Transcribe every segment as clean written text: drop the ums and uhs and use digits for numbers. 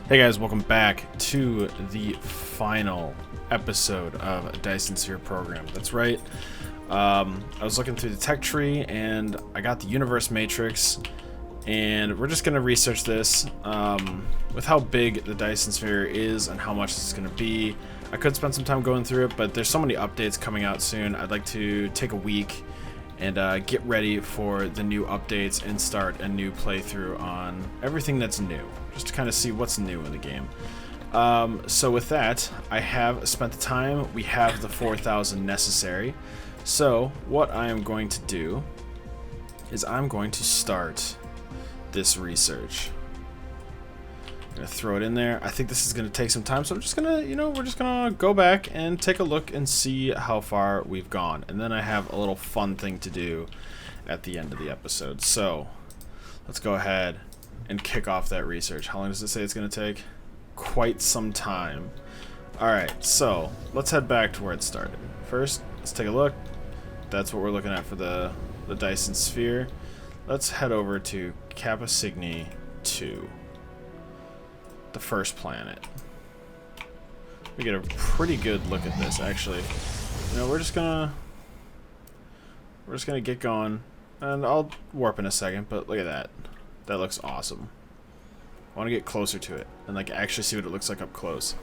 Hey guys, welcome back to the final episode of Dyson Sphere program. That's right. I was looking through the tech tree and I got the universe matrix, and we're just going to research this with how big the Dyson Sphere is and how much it's going to be. I could spend some time going through it, but there's so many updates coming out soon. I'd like to take a week and get ready for the new updates and start a new playthrough on everything that's new, just to kind of see what's new in the game. So with that, I have spent the time. We have the 4,000 necessary. So what I am going to do is I'm going to start this research. I'm gonna throw it in there. I think this is gonna take some time, so I'm just gonna, we're just gonna go back and take a look and see how far we've gone. And then I have a little fun thing to do at the end of the episode. So let's go ahead and kick off that research. How long does it say it's gonna take? Quite some time. Alright, so let's head back to where it started. First, let's take a look. That's what we're looking at for the Dyson Sphere. Let's head over to Kappa Cygni 2. The first planet. We get a pretty good look at this, actually. We're just gonna get going, and I'll warp in a second. But look at that. That looks awesome. I want to get closer to it and actually see what it looks like up close.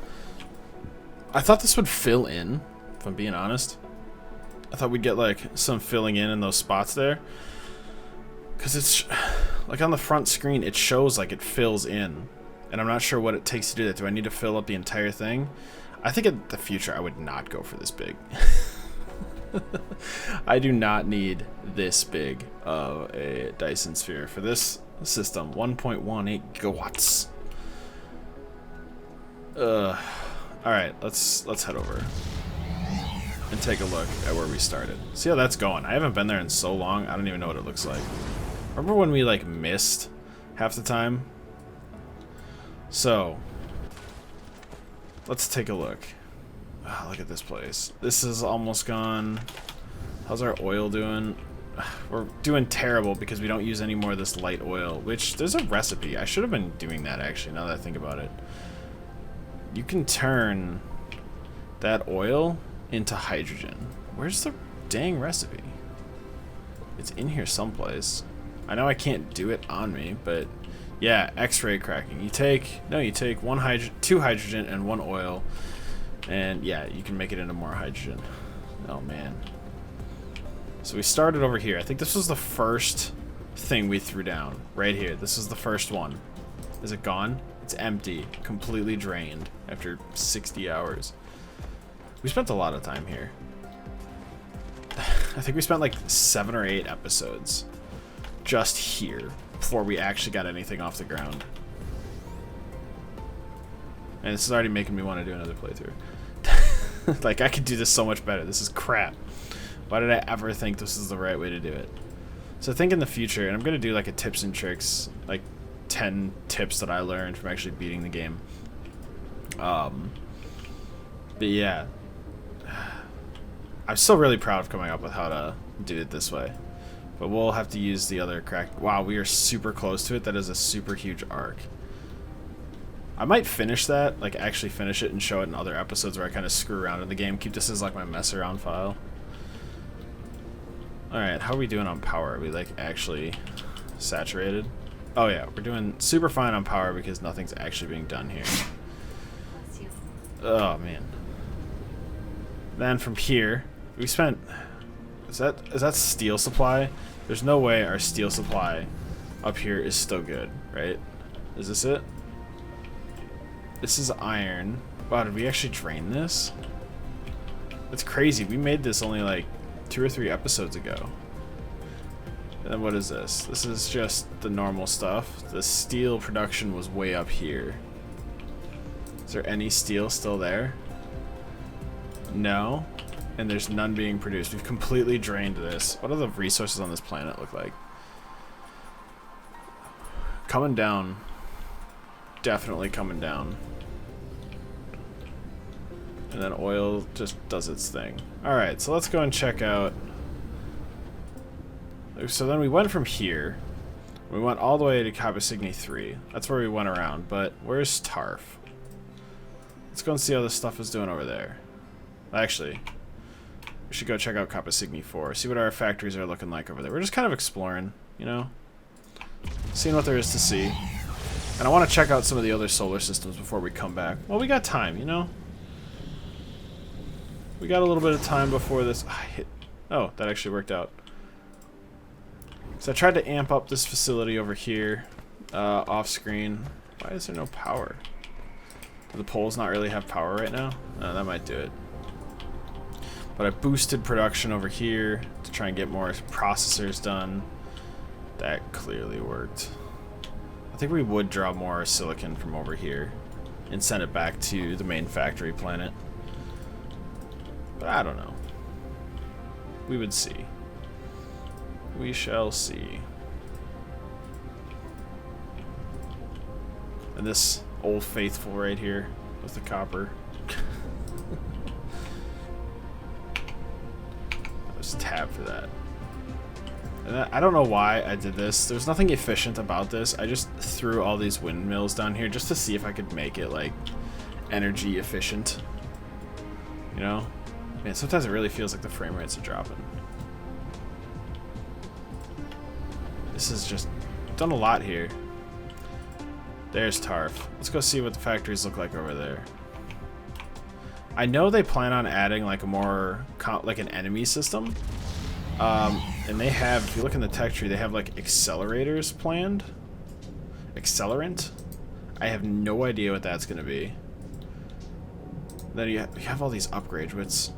I thought this would fill in, if I'm being honest. I thought we'd get some filling in those spots there, because it's on the front screen it shows it fills in. And I'm not sure what it takes to do that. Do I need to fill up the entire thing? I think in the future I would not go for this big. I do not need this big of a Dyson Sphere for this system. 1.18 gigawatts. Alright, let's head over and take a look at where we started. See how that's going. I haven't been there in so long, I don't even know what it looks like. Remember when we missed half the time? So, let's take a look. Oh, look at this place. This is almost gone. How's our oil doing? We're doing terrible because we don't use any more of this light oil, which there's a recipe. I should have been doing that, actually, now that I think about it. You can turn that oil into hydrogen. Where's the dang recipe? It's in here someplace. I know I can't do it on me, but yeah, X-ray cracking. You take two hydrogen and one oil, and yeah, you can make it into more hydrogen. Oh man. So we started over here. I think this was the first thing we threw down. Right here. This is the first one. Is it gone? It's empty. Completely drained after 60 hours. We spent a lot of time here. I think we spent 7 or 8 episodes just here before we actually got anything off the ground. And this is already making me want to do another playthrough. I could do this so much better. This is crap. Why did I ever think this is the right way to do it? So I think in the future, and I'm going to do a tips and tricks, 10 tips that I learned from actually beating the game. But yeah. I'm still really proud of coming up with how to do it this way. But we'll have to use the other crack. Wow, we are super close to it. That is a super huge arc. I might finish that, actually finish it and show it in other episodes where I kind of screw around in the game. Keep this as my mess around file. Alright, how are we doing on power? Are we actually saturated? Oh yeah, we're doing super fine on power because nothing's actually being done here. Oh man. Then from here, we spent... Is that steel supply? There's no way our steel supply up here is still good, right? Is this it? This is iron. Wow, did we actually drain this? That's crazy. We made this only 2 or 3 episodes ago. And then what is this? This is just the normal stuff. The steel production was way up here. Is there any steel still there? No. And there's none being produced. We've completely drained this. What do the resources on this planet look like? Coming down. Definitely coming down. And then oil just does its thing. Alright, so let's go and check out. So then we went from here. We went all the way to Capasigny 3. That's where we went around, but where's Tarf? Let's go and see how this stuff is doing over there. Actually, we should go check out Capasigny 4, see what our factories are looking like over there. We're just kind of exploring, you know? Seeing what there is to see. And I want to check out some of the other solar systems before we come back. Well, we got time, you know? We got a little bit of time before this... Oh, that actually worked out. So I tried to amp up this facility over here, off screen. Why is there no power? Do the poles not really have power right now? That might do it. But I boosted production over here to try and get more processors done. That clearly worked. I think we would draw more silicon from over here and send it back to the main factory planet. But I don't know. We would see. We shall see. And this old faithful right here with the copper. There's a tab for that. And I don't know why I did this. There's nothing efficient about this. I just threw all these windmills down here just to see if I could make it like energy efficient. You know? Man, sometimes it really feels like the frame rates are dropping. This is just done a lot here. There's Tarf. Let's go see what the factories look like over there. I know they plan on adding like a more like an enemy system, and they have. If you look in the tech tree, they have like accelerators planned. Accelerant. I have no idea what that's gonna be. Then you have all these upgrades, which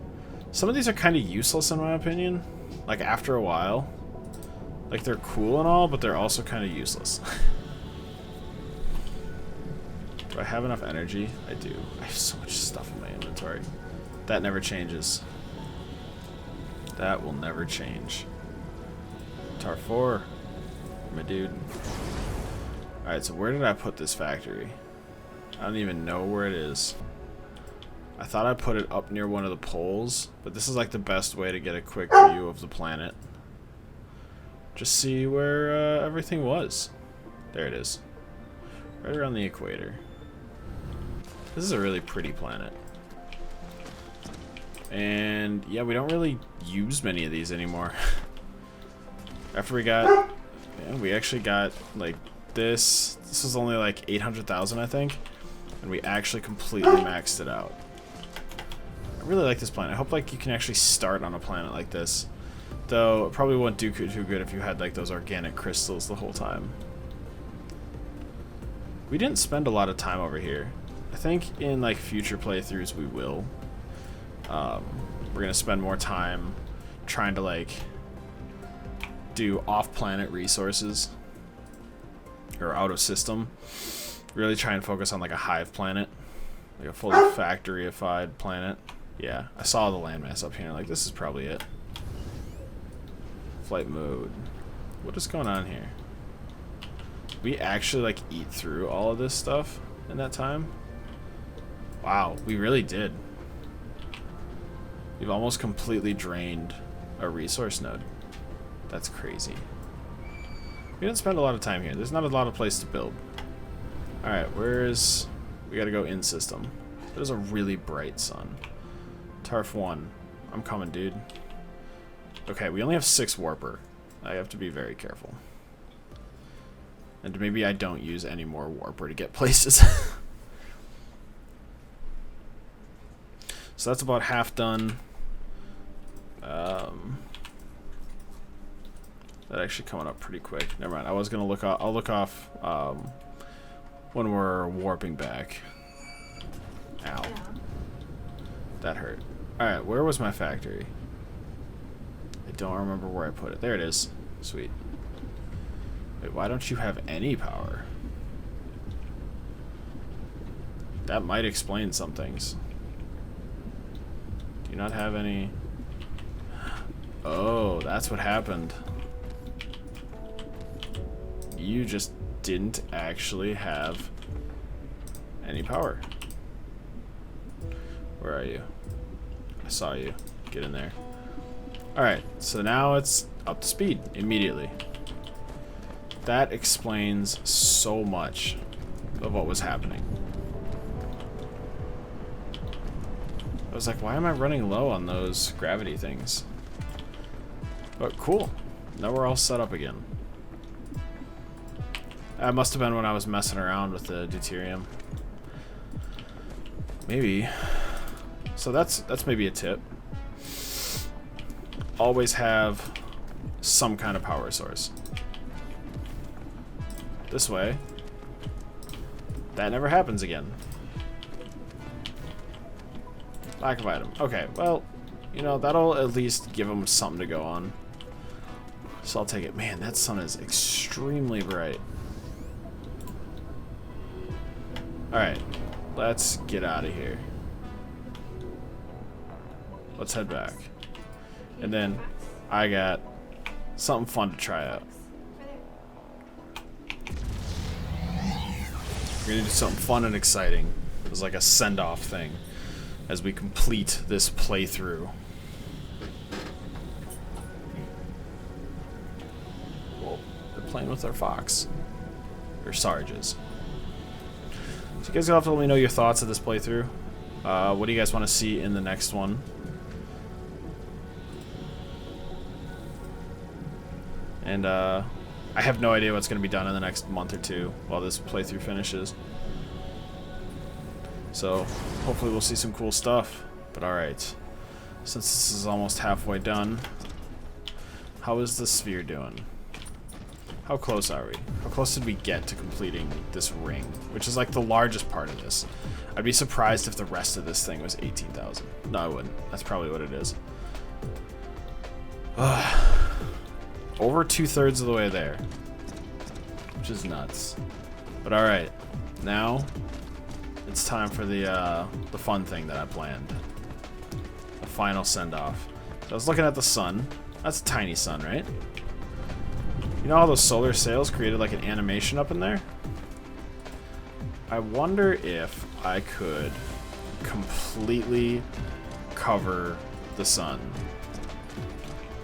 some of these are kind of useless in my opinion. Like after a while. Like, they're cool and all, but they're also kind of useless. Do I have enough energy? I do. I have so much stuff in my inventory. That never changes. That will never change. Tar 4. My dude. Alright, so where did I put this factory? I don't even know where it is. I thought I put it up near one of the poles, but this is like the best way to get a quick view of the planet. Just see where everything was. There it is. Right around the equator. This is a really pretty planet. And yeah, we don't really use many of these anymore. After we got... Yeah, we actually got like this. This was only like 800,000 I think. And we actually completely maxed it out. I really like this planet. I hope like you can actually start on a planet like this. Though, it probably wouldn't do too good if you had like those organic crystals the whole time. We didn't spend a lot of time over here. I think in like future playthroughs we will. We're gonna spend more time trying to like do off-planet resources or out of system. Really try and focus on like a hive planet, like a fully factoryified planet. Yeah, I saw the landmass up here. Like this is probably it. Flight mode. What is going on here? We actually like eat through all of this stuff in that time. Wow, we really did. We've almost completely drained a resource node. That's crazy. We didn't spend a lot of time here. There's not a lot of place to build. Alright, where's... We gotta go in system. There's a really bright sun. Tarf 1. I'm coming, dude. Okay, we only have 6 warper. I have to be very careful. And maybe I don't use any more warper to get places. So that's about half done. That actually coming up pretty quick. Never mind. I was gonna look off. I'll look off when we're warping back. Ow. Yeah. That hurt. All right, where was my factory? I don't remember where I put it. There it is. Sweet. Wait, why don't you have any power? That might explain some things. Do you not have any? Oh, that's what happened. You just didn't actually have any power. Where are you? I saw you. Get in there. Alright, so now it's up to speed immediately. That explains so much of what was happening. I was like, why am I running low on those gravity things? But cool. Now we're all set up again. That must have been when I was messing around with the deuterium. Maybe. So that's maybe a tip. Always have some kind of power source. This way, that never happens again. Lack of item. Okay, well, you know, that'll at least give them something to go on. So I'll take it. Man, that sun is extremely bright. Alright, let's get out of here. Let's head back. And then I got something fun to try out. We're gonna do something fun and exciting. It was like a send-off thing as we complete this playthrough. Whoa, they're playing with our fox. Or Sarges. So you guys will have to let me know your thoughts of this playthrough. What do you guys want to see in the next one? And I have no idea what's going to be done in the next month or two while this playthrough finishes. So hopefully we'll see some cool stuff. But alright, since this is almost halfway done, how is the sphere doing? How close are we? How close did we get to completing this ring? Which is like the largest part of this. I'd be surprised if the rest of this thing was 18,000. No, I wouldn't. That's probably what it is. Over 2/3 of the way there. Which is nuts. But alright. Now, it's time for the fun thing that I planned. The final send-off. So I was looking at the sun. That's a tiny sun, right? You know how those solar sails created like an animation up in there? I wonder if I could completely cover the sun.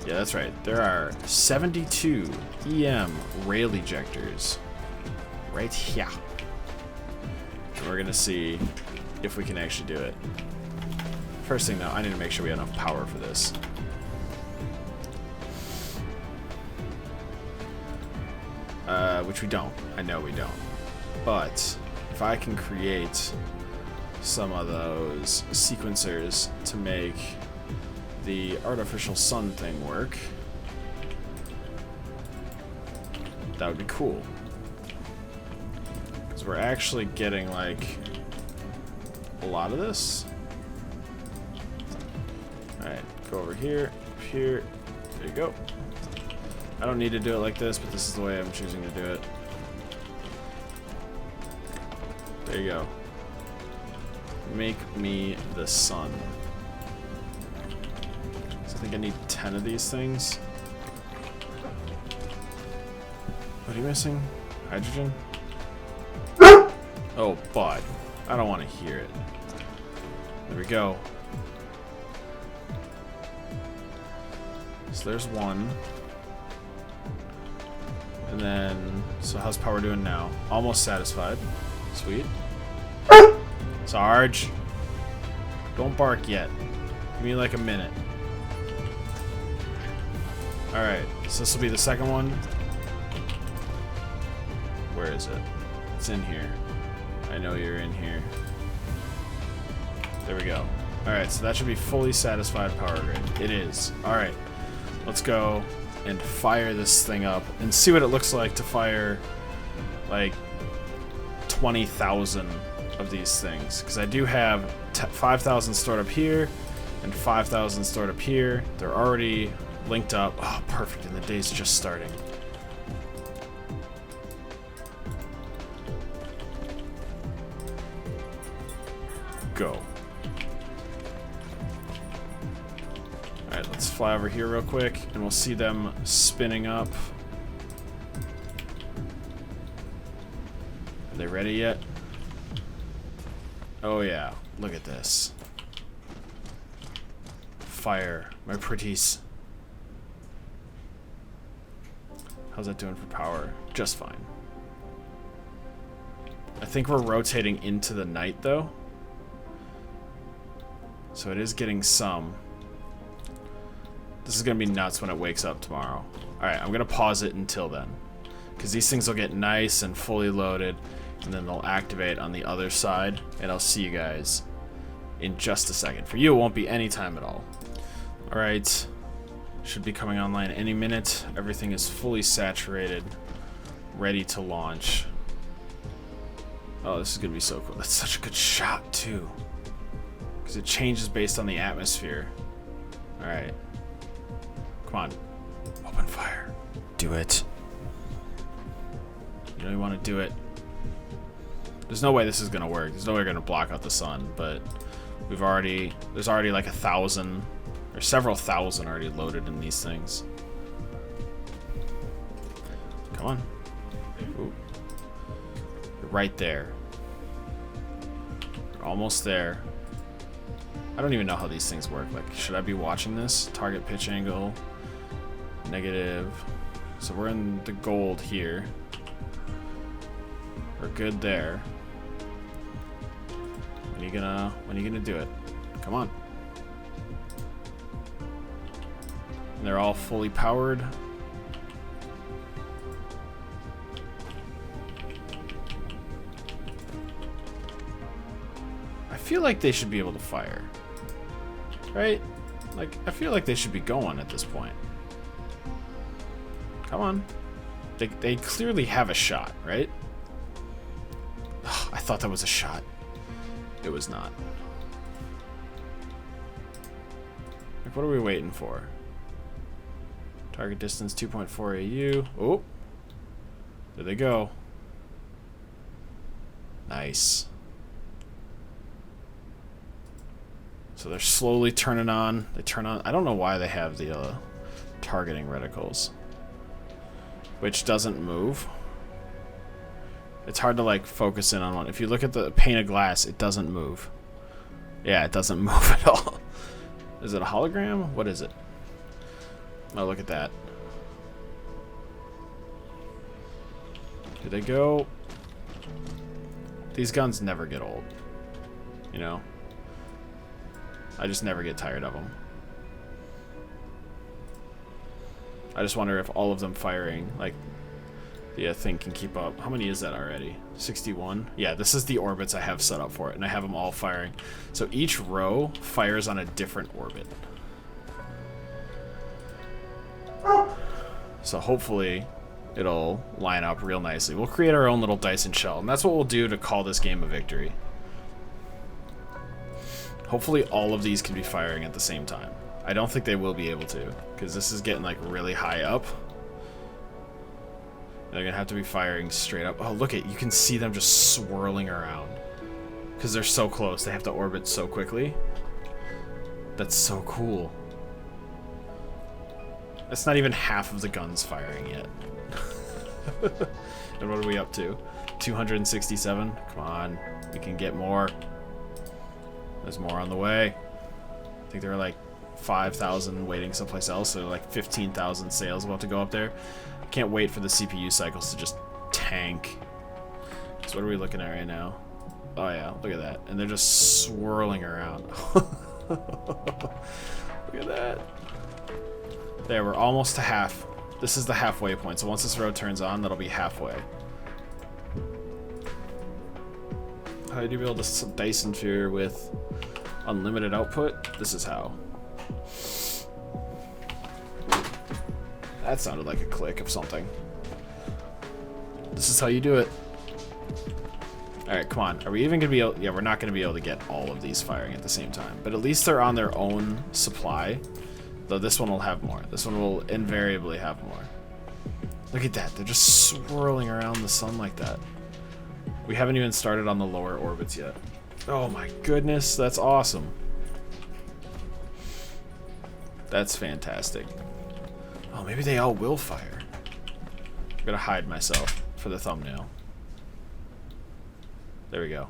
Yeah, that's right. There are 72 EM rail ejectors right here. And we're gonna see if we can actually do it. First thing though, I need to make sure we have enough power for this. Which we don't. I know we don't. But if I can create some of those sequencers to make the artificial sun thing work, that would be cool. Because we're actually getting like a lot of this. Alright, go over here, here, there you go. I don't need to do it like this, but this is the way I'm choosing to do it. There you go. Make me the sun. So I think I need 10 of these things. What are you missing? Hydrogen? Oh, bud. I don't want to hear it. There we go. So there's one. And then, so how's power doing now? Almost satisfied. Sweet. Sarge. Don't bark yet. Give me like a minute. Alright, so this will be the second one. Where is it? It's in here. I know you're in here. There we go. Alright, so that should be fully satisfied power grid. It is. Alright, let's go and fire this thing up and see what it looks like to fire like 20,000 of these things, because I do have 5,000 stored up here and 5,000 stored up here. They're already linked up. Oh, perfect, and the day's just starting. Go. Alright, let's fly over here real quick, and we'll see them spinning up. Are they ready yet? Oh yeah, look at this. Fire, my pretties. How's that doing for power? Just fine. I think we're rotating into the night, though. So it is getting some. This is going to be nuts when it wakes up tomorrow. Alright, I'm going to pause it until then. Because these things will get nice and fully loaded. And then they'll activate on the other side. And I'll see you guys in just a second. For you, it won't be any time at all. Alright. Should be coming online any minute. Everything is fully saturated. Ready to launch. Oh, this is going to be so cool. That's such a good shot, too. Because it changes based on the atmosphere. Alright. Come on. Open fire. Do it. You know you want to do it. There's no way this is going to work. There's no way we're going to block out the sun, but there's already like 1,000 or several thousand already loaded in these things. Come on. Ooh. You're right there. You're almost there. I don't even know how these things work. Like, should I be watching this? Target pitch angle. Negative. So we're in the gold here. We're good there. When are you gonna do it? Come on. And they're all fully powered. I feel like they should be able to fire. Right? Like, I feel like they should be going at this point. Come on. They clearly have a shot, right? Ugh, I thought that was a shot. It was not. Like, what are we waiting for? Target distance 2.4 AU. Oh. There they go. Nice. So they're slowly turning on. They turn on. I don't know why they have the targeting reticles, which doesn't move. It's hard to like focus in on one. If you look at the pane of glass, it doesn't move. Yeah, it doesn't move at all. Is it a hologram? What is it? Oh, look at that. Do they go? These guns never get old. You know? I just never get tired of them. I just wonder if all of them firing, like, the thing can keep up. How many is that already? 61? Yeah, this is the orbits I have set up for it, and I have them all firing. So each row fires on a different orbit. So hopefully it'll line up real nicely. We'll create our own little Dyson shell, and that's what we'll do to call this game a victory. Hopefully all of these can be firing at the same time. I don't think they will be able to, because this is getting like really high up. They're gonna have to be firing straight up. Oh, look you can see them just swirling around. Because they're so close, they have to orbit so quickly. That's so cool. That's not even half of the guns firing yet. And what are we up to? 267? Come on, we can get more. There's more on the way. I think there are like 5,000 waiting someplace else, so like 15,000 sales about to go up there. I can't wait for the CPU cycles to just tank. So what are we looking at right now? Oh yeah, look at that. And they're just swirling around. Look at that. There, we're almost to half. This is the halfway point, so once this road turns on, that'll be halfway. How do you build a Dyson sphere with unlimited output? This is how. That sounded like a click of something. This is how you do it. Alright, come on. Are we even going to be able... Yeah, we're not going to be able to get all of these firing at the same time. But at least they're on their own supply. Though this one will have more. This one will invariably have more. Look at that. They're just swirling around the sun like that. We haven't even started on the lower orbits yet. Oh my goodness, that's awesome. That's fantastic. Oh, maybe they all will fire. I'm gonna hide myself for the thumbnail. There we go.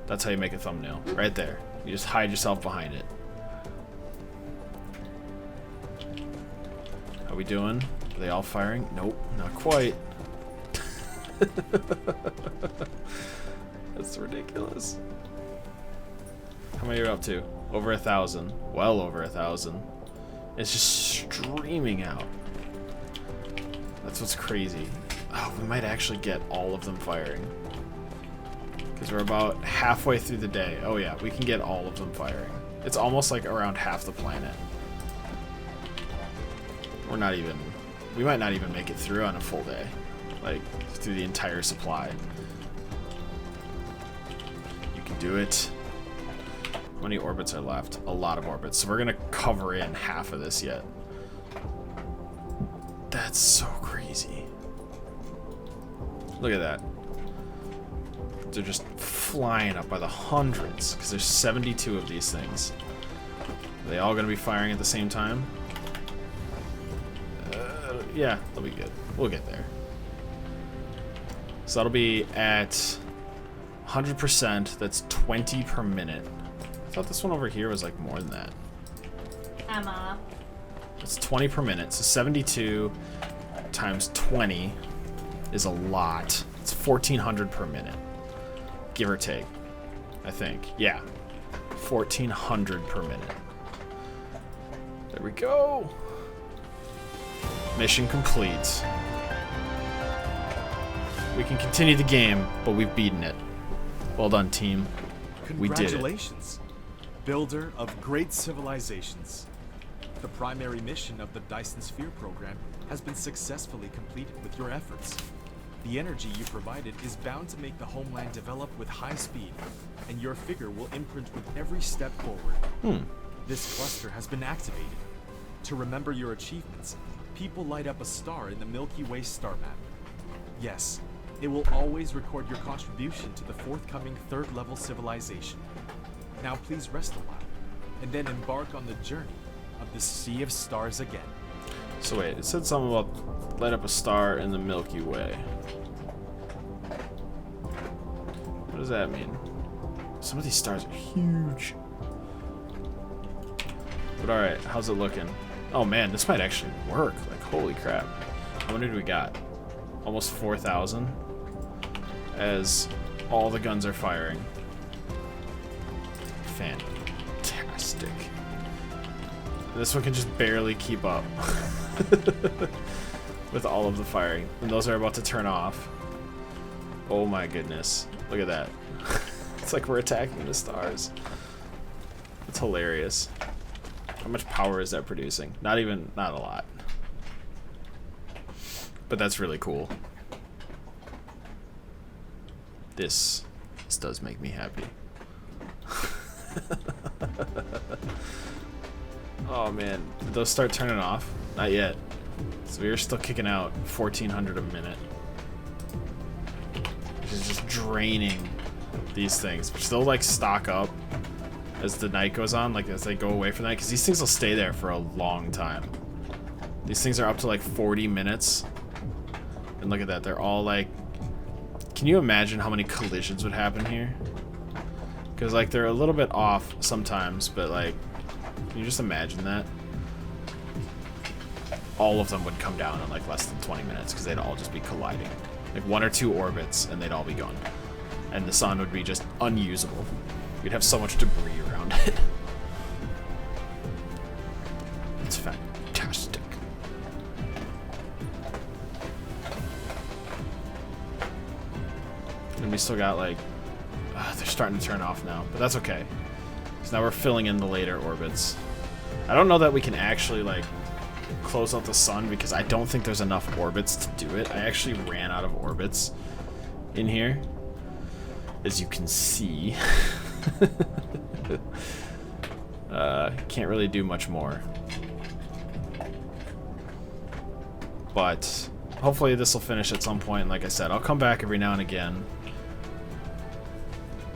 That's how you make a thumbnail. Right there. You just hide yourself behind it. How we doing? Are they all firing? Nope, not quite. That's ridiculous. How many are you up to? Over 1,000. Well over 1,000. It's just streaming out. That's what's crazy. Oh, we might actually get all of them firing. Because we're about halfway through the day. Oh yeah, we can get all of them firing. It's almost like around half the planet. We're not even... We might not even make it through on a full day. Like, through the entire supply. You can do it. How many orbits are left? A lot of orbits. So we're going to cover in half of this yet. That's so crazy. Look at that. They're just flying up by the hundreds because there's 72 of these things. Are they all going to be firing at the same time? Yeah, they'll be good. We'll get there. So that'll be at 100%. That's 20 per minute. I thought this one over here was like more than that. Emma. It's 20 per minute. So 72 times 20 is a lot. It's 1,400 per minute. Give or take. I think. Yeah. 1,400 per minute. There we go. Mission complete. We can continue the game, but we've beaten it. Well done, team. We did it. Congratulations, builder of great civilizations. The primary mission of the Dyson Sphere program has been successfully completed with your efforts. The energy you provided is bound to make the homeland develop with high speed, and your figure will imprint with every step forward. This cluster has been activated. To remember your achievements, people light up a star in the Milky Way star map. Yes, it will always record your contribution to the forthcoming third-level civilization. Now please rest a while, and then embark on the journey of the Sea of Stars again. So wait, it said something about light up a star in the Milky Way. What does that mean? Some of these stars are huge. But alright, how's it looking? Oh man, this might actually work. Like, holy crap. How many do we got? Almost 4,000. As all the guns are firing. Fantastic. This one can just barely keep up with all of the firing. And those are about to turn off. Oh my goodness. Look at that. It's like we're attacking the stars. It's hilarious. How much power is that producing? Not a lot. But that's really cool. This does make me happy. Oh man, did those start turning off? Not yet. So we're still kicking out 1,400 a minute. Which is just draining these things. Which they'll like stock up as the night goes on, like as they go away from that, because these things will stay there for a long time. These things are up to like 40 minutes. And look at that, they're all like... Can you imagine how many collisions would happen here? Because like they're a little bit off sometimes, but like, can you just imagine that? All of them would come down in like less than 20 minutes because they'd all just be colliding. Like 1 or 2 orbits and they'd all be gone. And the sun would be just unusable. We'd have so much debris around it. It's fantastic. And we still got like... they're starting to turn off now, but that's okay. Because now we're filling in the later orbits. I don't know that we can actually like close out the sun because I don't think there's enough orbits to do it. I actually ran out of orbits in here, as you can see. Can't really do much more. But hopefully this will finish at some point. Like I said, I'll come back every now and again.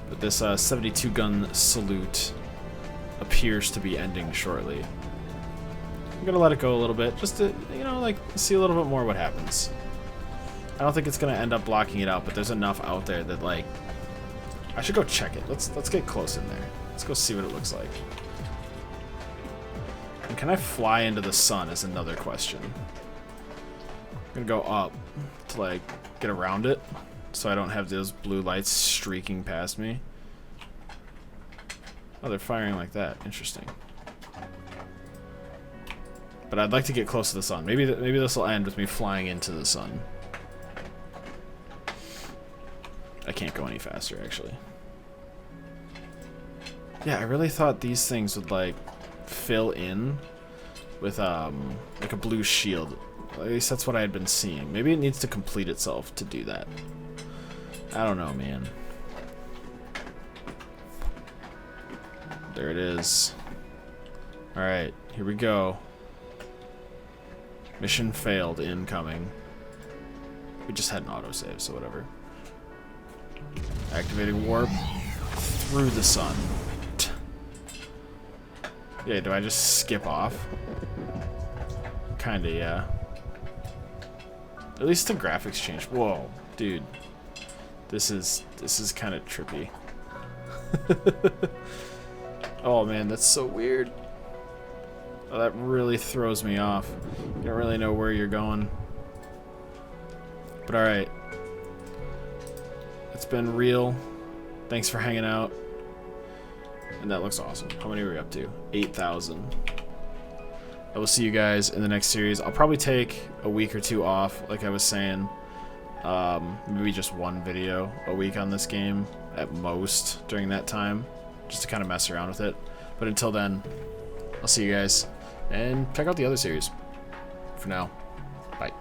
But this 72 gun salute appears to be ending shortly. I'm gonna let it go a little bit, just to, you know, like, see a little bit more what happens. I don't think it's gonna end up blocking it out, but there's enough out there that, like, I should go check it. Let's get close in there. Let's go see what it looks like. And can I fly into the sun is another question. I'm gonna go up to like get around it so I don't have those blue lights streaking past me. Oh, they're firing like that. Interesting. But I'd like to get close to the sun. Maybe this will end with me flying into the sun. I can't go any faster, actually. Yeah, I really thought these things would like fill in with like a blue shield. At least that's what I had been seeing. Maybe it needs to complete itself to do that. I don't know, man. There it is. Alright, here we go. Mission failed, incoming. We just had an autosave, so whatever. Activating warp through the sun. Yeah, do I just skip off? Kinda, yeah. At least the graphics changed. Whoa, dude. This is kind of trippy. Oh man, that's so weird. Oh, that really throws me off. You don't really know where you're going. But alright. It's been real. Thanks for hanging out. And that looks awesome. How many are we up to? 8,000. I will see you guys in the next series. I'll probably take a week or two off, like I was saying. Maybe just one video a week on this game at most during that time, just to kind of mess around with it. But until then, I'll see you guys, and check out the other series. For now, bye.